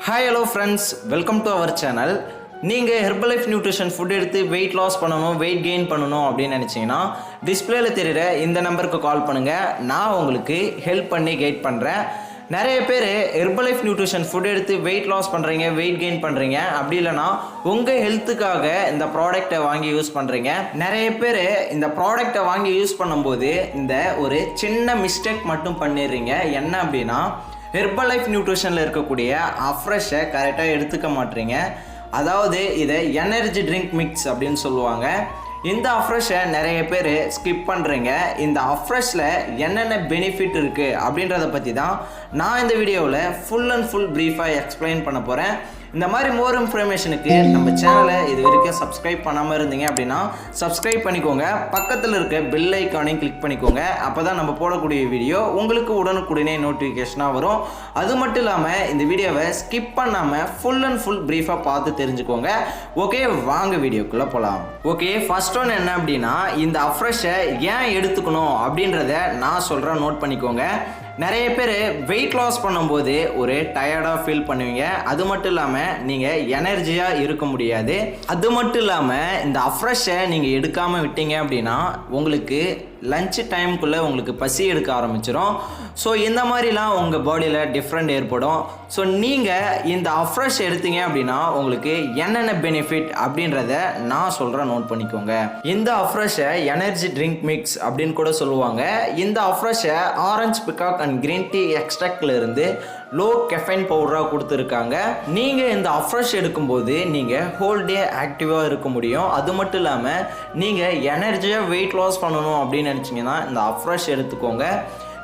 Hi hello friends, welcome to our channel. நீங்கள் Herbalife nutrition food எடுத்து weight loss பண்ணணும், weight gain பண்ணணும் அப்படின்னு நினச்சிங்கன்னா டிஸ்பிளேல தெரிகிற இந்த நம்பருக்கு கால் பண்ணுங்கள். நான் உங்களுக்கு ஹெல்ப் பண்ணி கைட் பண்ணுறேன். நிறைய பேர் ஹெர்பலைஃப் நியூட்ரிஷன் ஃபுட் எடுத்து வெயிட் லாஸ் பண்ணுறீங்க, வெயிட் கெயின் பண்ணுறீங்க. அப்படி இல்லைனா உங்கள் ஹெல்த்துக்காக இந்த ப்ராடக்டை வாங்கி யூஸ் பண்ணுறீங்க. நிறைய பேர் இந்த ப்ராடக்டை வாங்கி யூஸ் பண்ணும்போது இந்த ஒரு சின்ன மிஸ்டேக் மட்டும் பண்ணிடுறீங்க. என்ன அப்படின்னா, ஹெர்பலைஃப் நியூட்ரிஷனில் இருக்கக்கூடிய அஃப்ரெஷை கரெக்டாக எடுத்துக்க மாட்டீங்க. அதாவது இதை எனர்ஜி ட்ரிங்க் மிக்ஸ் அப்படின்னு சொல்லுவாங்க. இந்த அஃப்ரெஷை நிறைய பேர் ஸ்கிப் பண்ணுறீங்க. இந்த அஃப்ரெஷில் என்னென்ன பெனிஃபிட் இருக்குது அப்படின்றத பற்றி தான் நான் இந்த வீடியோவில் ஃபுல் அண்ட் ஃபுல் ப்ரீஃபாக எக்ஸ்பிளைன் பண்ண போகிறேன். இந்த மாதிரி மோர் இன்ஃபர்மேஷனுக்கு நம்ம சேனலை இது வரைக்கும் சப்ஸ்கிரைப் பண்ணாமல் இருந்தீங்க அப்படின்னா சப்ஸ்கிரைப் பண்ணிக்கோங்க. பக்கத்தில் இருக்க பெல் ஐக்கானையும் கிளிக் பண்ணிக்கோங்க. அப்போ தான் நம்ம போடக்கூடிய வீடியோ உங்களுக்கு உடனுக்குடனே நோட்டிஃபிகேஷனாக வரும். அது மட்டும் இல்லாமல் இந்த வீடியோவை ஸ்கிப் பண்ணாமல் ஃபுல் அண்ட் ஃபுல் ப்ரீஃபாக பார்த்து தெரிஞ்சுக்கோங்க. ஓகே, வாங்க வீடியோக்குள்ளே போகலாம். ஓகே, ஃபர்ஸ்ட் ஒன் என்ன அப்படின்னா, இந்த அஃப்ரெஷை ஏன் எடுத்துக்கணும் அப்படின்றத நான் சொல்கிறேன், நோட் பண்ணிக்கோங்க. நிறைய பேர் வெயிட் லாஸ் பண்ணும்போது ஒரு டயர்டாக ஃபீல் பண்ணுவீங்க. அது மட்டும் இல்லாமல் நீங்கள் எனர்ஜியாக இருக்க முடியாது. அது மட்டும் இல்லாமல் இந்த அஃப்ரெஷை நீங்கள் எடுக்காமல் விட்டீங்க அப்படின்னா உங்களுக்கு லஞ்ச் டைமுக்குள்ளே உங்களுக்கு பசி எடுக்க ஆரம்பிச்சிடும். ஸோ இந்த மாதிரிலாம் உங்கள் பாடியில் டிஃப்ரெண்ட் ஏற்படும். ஸோ நீங்கள் இந்த அஃப்ரெஷ் எடுத்தீங்க அப்படின்னா உங்களுக்கு என்னென்ன பெனிஃபிட் அப்படின்றத நான் சொல்கிறேன், நோட் பண்ணிக்கோங்க. இந்த அஃப்ரெஷை எனர்ஜி ட்ரிங்க் மிக்ஸ் அப்படின்னு கூட சொல்லுவாங்க. இந்த அஃப்ரெஷை orange pekoe and green tea எக்ஸ்ட்ராக்ட்ல இருந்து லோ கெஃபைன் பவுடராக கொடுத்துருக்காங்க. நீங்கள் இந்த அஃப்ரெஷ் எடுக்கும்போது நீங்கள் ஹோல் டே ஆக்டிவாக இருக்க முடியும். அது மட்டும் இல்லாமல் நீங்கள் எனர்ஜியாக வெயிட் லாஸ் பண்ணணும் அப்படின்னு நினச்சிங்கன்னா இந்த அஃப்ரெஷ் எடுத்துக்கோங்க.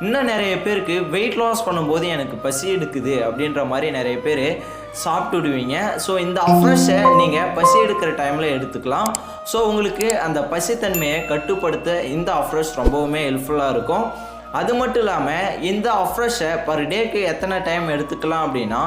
இன்னும் நிறைய பேருக்கு வெயிட் லாஸ் பண்ணும்போது எனக்கு பசி எடுக்குது அப்படின்ற மாதிரி நிறைய பேர் சாப்பிட்டுடுவீங்க. ஸோ இந்த அஃப்ரெஷை நீங்கள் பசி எடுக்கிற டைமில் எடுத்துக்கலாம். ஸோ உங்களுக்கு அந்த பசித்தன்மையை கட்டுப்படுத்த இந்த அஃப்ரெஷ் ரொம்பவுமே ஹெல்ப்ஃபுல்லாக இருக்கும். அது மட்டும் இல்லாமல் இந்த அஃப்ரெஷை பர் டேக்கு எத்தனை டைம் எடுத்துக்கலாம் அப்படின்னா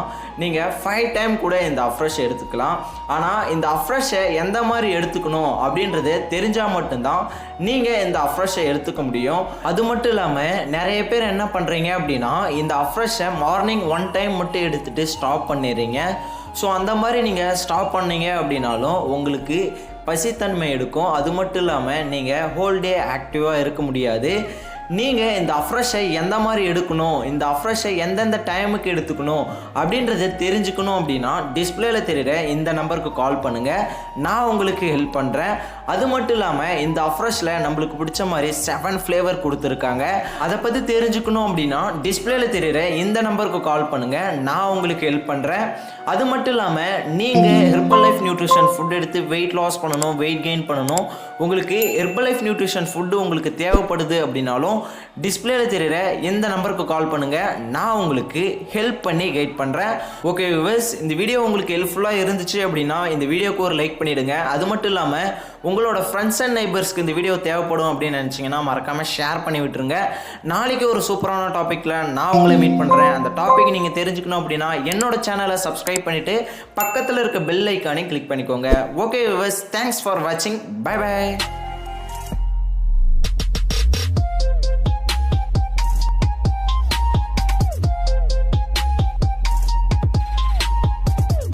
நீங்கள் 5 டைம் கூட இந்த அஃப்ரெஷ் எடுத்துக்கலாம். ஆனால் இந்த அஃப்ரெஷை எந்த மாதிரி எடுத்துக்கணும் அப்படின்றது தெரிஞ்சால் மட்டும்தான் நீங்கள் இந்த அஃப்ரெஷை எடுத்துக்க முடியும். அது மட்டும் இல்லாமல் நிறைய பேர் என்ன பண்ணுறீங்க அப்படின்னா, இந்த அஃப்ரெஷை மார்னிங் 1 டைம் மட்டும் எடுத்துகிட்டு ஸ்டாப் பண்ணிடுறீங்க. ஸோ அந்த மாதிரி நீங்கள் ஸ்டாப் பண்ணீங்க அப்படின்னாலும் உங்களுக்கு பசித்தன்மை எடுக்கும். அது மட்டும் இல்லாமல் நீங்கள் ஹோல் டே ஆக்டிவாக இருக்க முடியாது. நீங்கள் இந்த அஃப்ரெஷை எந்த மாதிரி எடுக்கணும், இந்த அஃப்ரெஷை எந்தெந்த டைமுக்கு எடுத்துக்கணும் அப்படின்றத தெரிஞ்சுக்கணும் அப்படின்னா டிஸ்பிளேல தெரிகிற இந்த நம்பருக்கு கால் பண்ணுங்கள். நான் உங்களுக்கு ஹெல்ப் பண்ணுறேன். அது மட்டும் இல்லாமல் இந்த அஃப்ரெஷில் நம்மளுக்கு பிடிச்ச மாதிரி 7 ஃப்ளேவர் கொடுத்துருக்காங்க. அதை பற்றி தெரிஞ்சுக்கணும் அப்படின்னா டிஸ்பிளேல தெரிகிற இந்த நம்பருக்கு கால் பண்ணுங்கள். நான் உங்களுக்கு ஹெல்ப் பண்ணுறேன். அது மட்டும் இல்லாமல் நீங்கள் ஹெர்பலைஃப் நியூட்ரிஷன் ஃபுட் எடுத்து வெயிட் லாஸ் பண்ணணும், வெயிட் கெயின் பண்ணணும், உங்களுக்கு ஹெர்பலைஃப் நியூட்ரிஷன் ஃபுட்டு உங்களுக்கு தேவைப்படுது அப்படின்னாலும் டிஸ்பிளேல தெரிகிற இந்த நம்பருக்கு கால் பண்ணுங்கள். நான் உங்களுக்கு ஹெல்ப் பண்ணி கைட் பண்ணுறேன். ஓகே வியூவர்ஸ், இந்த வீடியோ உங்களுக்கு ஹெல்ப்ஃபுல்லாக இருந்துச்சு அப்படின்னா இந்த வீடியோக்கு ஒரு லைக் பண்ணிவிடுங்க. அது மட்டும் இல்லாமல் உங்களோட ஃப்ரெண்ட்ஸ் அண்ட் நெய்பர்ஸ்க்கு இந்த வீடியோ தேவைப்படும் அப்படின்னு நினச்சிங்கன்னா மறக்காமல் ஷேர் பண்ணி விட்டுருங்க. நாளைக்கு ஒரு சூப்பரான டாப்பிக்கில் நான் உங்களை மீட் பண்ணுறேன். அந்த டாபிக் நீங்கள் தெரிஞ்சுக்கணும் அப்படின்னா என்னோட சேனலை சப்ஸ்கிரைப் பண்ணிவிட்டு பக்கத்தில் இருக்க பெல் ஐக்கானை கிளிக் பண்ணிக்கோங்க. ஓகே வியூவர்ஸ், தேங்க்ஸ் ஃபார் வாட்சிங். Bye by.